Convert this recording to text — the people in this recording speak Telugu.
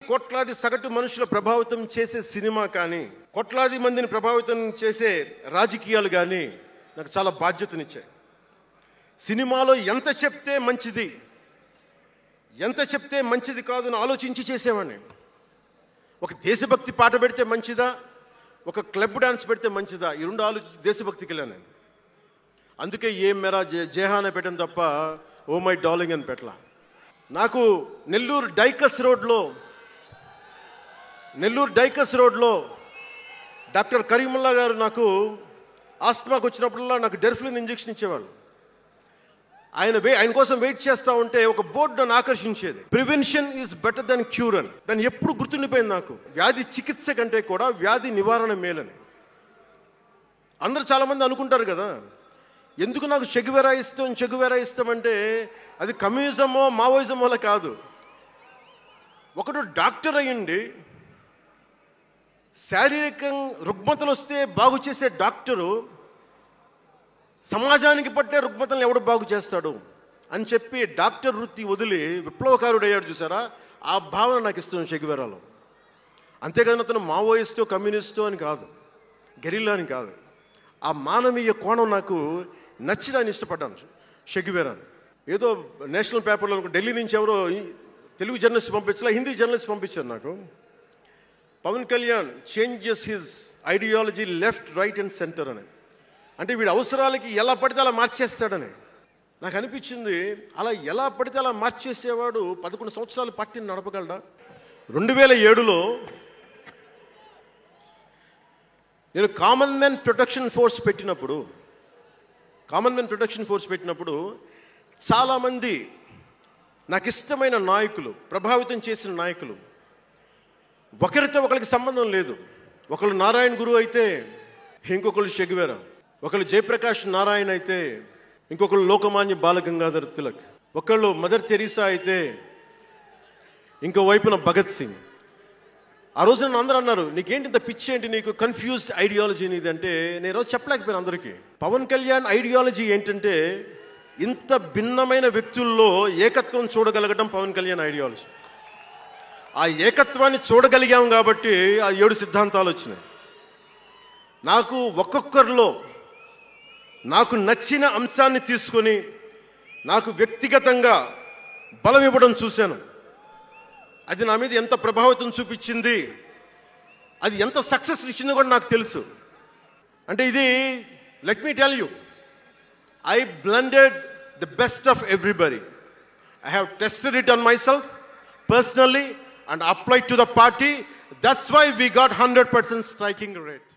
కోట్లాది సగటు మనుషుల ప్రభావితం చేసే సినిమా కానీ, కోట్లాది మందిని ప్రభావితం చేసే రాజకీయాలు కానీ నాకు చాలా బాధ్యతనిచ్చాయి. సినిమాలో ఎంత చెప్తే మంచిది, ఎంత చెప్తే మంచిది కాదు అని ఆలోచించి చేసేవాడిని. ఒక దేశభక్తి పాట పెడితే మంచిదా, ఒక క్లబ్ డాన్స్ పెడితే మంచిదా, ఈ రెండు ఆలోచించి దేశభక్తికి వెళ్ళాను నేను. అందుకే ఏ మెరా జేహానే పెట్టాను తప్ప ఓ మై డార్లింగ్ అని పెట్టలా. నాకు నెల్లూరు డైకస్ రోడ్లో డాక్టర్ కరీముల్లా గారు నాకు ఆస్తమాకు వచ్చినప్పుడల్లా నాకు డెర్ఫ్లిన్ ఇంజెక్షన్ ఇచ్చేవాళ్ళు. ఆయన కోసం వెయిట్ చేస్తూ ఉంటే ఒక బోర్డు నన్ను ఆకర్షించేది, prevention is better than cure అని. దాన్ని ఎప్పుడు గుర్తుండిపోయింది నాకు. వ్యాధి చికిత్స కంటే కూడా వ్యాధి నివారణ మేలని. అందరూ చాలామంది అనుకుంటారు కదా, ఎందుకు నాకు చెగువెరా ఇష్టం అంటే అది కమ్యూనిజమో మావోయిజం వల్ల కాదు. ఒకడు డాక్టర్ అయ్యండి, శారీరక రుగ్మతలు వస్తే బాగు చేసే డాక్టరు సమాజానికి పట్టే రుగ్మతలను ఎవడు బాగు చేస్తాడు అని చెప్పి డాక్టర్ వృత్తి వదిలి విప్లవకారుడు అయ్యాడు చూసారా, ఆ భావన నాకు ఇస్తుంది చెగువెరాలో. అంతేగాని అతను మావోయిస్టో కమ్యూనిస్టో అని కాదు, గెరిల్లా అని కాదు. ఆ మానవీయ కోణం నాకు నచ్చి దాన్ని ఇష్టపడ్డాను చెగువెరాని. ఏదో నేషనల్ పేపర్లో ఢిల్లీ నుంచి ఎవరో తెలుగు జర్నలిస్ట్ పంపించలా, హిందీ జర్నలిస్ట్ పంపించారు నాకు. Pawan Kalyan changes his ideology left right and centre అని. అంటే వీడి అవసరాలకి ఎలా పడితే అలా మార్చేస్తాడని నాకు అనిపించింది. అలా ఎలా పడితే అలా మార్చేసేవాడు 11 సంవత్సరాలు పార్టీని నడపగలడా? 2007లో నేను కామన్ మ్యాన్ ప్రొటెక్షన్ ఫోర్స్ పెట్టినప్పుడు చాలామంది నాకు ఇష్టమైన నాయకులు, ప్రభావితం చేసిన నాయకులు, ఒకరితో ఒకరికి సంబంధం లేదు. ఒకళ్ళు నారాయణ గురు అయితే ఇంకొకళ్ళు చెగువెరా, ఒకళ్ళు జయప్రకాష్ నారాయణ అయితే ఇంకొకళ్ళు లోకమాన్య బాలగంగాధర్ తిలక్, ఒకళ్ళు మదర్ తెరీసా అయితే ఇంకో వైపున భగత్ సింగ్. ఆ రోజు నన్ను అందరూ అన్నారు, నీకేంటి ఇంత పిచ్చి ఏంటి, నీకు కన్ఫ్యూజ్డ్ ఐడియాలజీ నీది అంటే నేను రోజు చెప్పలేకపోయాను అందరికీ. పవన్ కళ్యాణ్ ఐడియాలజీ ఏంటంటే ఇంత భిన్నమైన వ్యక్తుల్లో ఏకత్వం చూడగలగడం పవన్ కళ్యాణ్ ఐడియాలజీ. ఆ ఏకత్వాన్ని చూడగలిగాం కాబట్టి ఆ 7 సిద్ధాంతాలు వచ్చినాయి. నాకు ఒక్కొక్కరిలో నాకు నచ్చిన అంశాన్ని తీసుకొని నాకు వ్యక్తిగతంగా బలం ఇవ్వడం చూశాను. అది నా మీద ఎంత ప్రభావితం చూపించింది, అది ఎంత సక్సెస్ ఇచ్చిందో కూడా నాకు తెలుసు. అంటే ఇది let me tell you, I blended the best of everybody. I have tested it on myself personally and applied to the party. That's why we got 100% striking rate.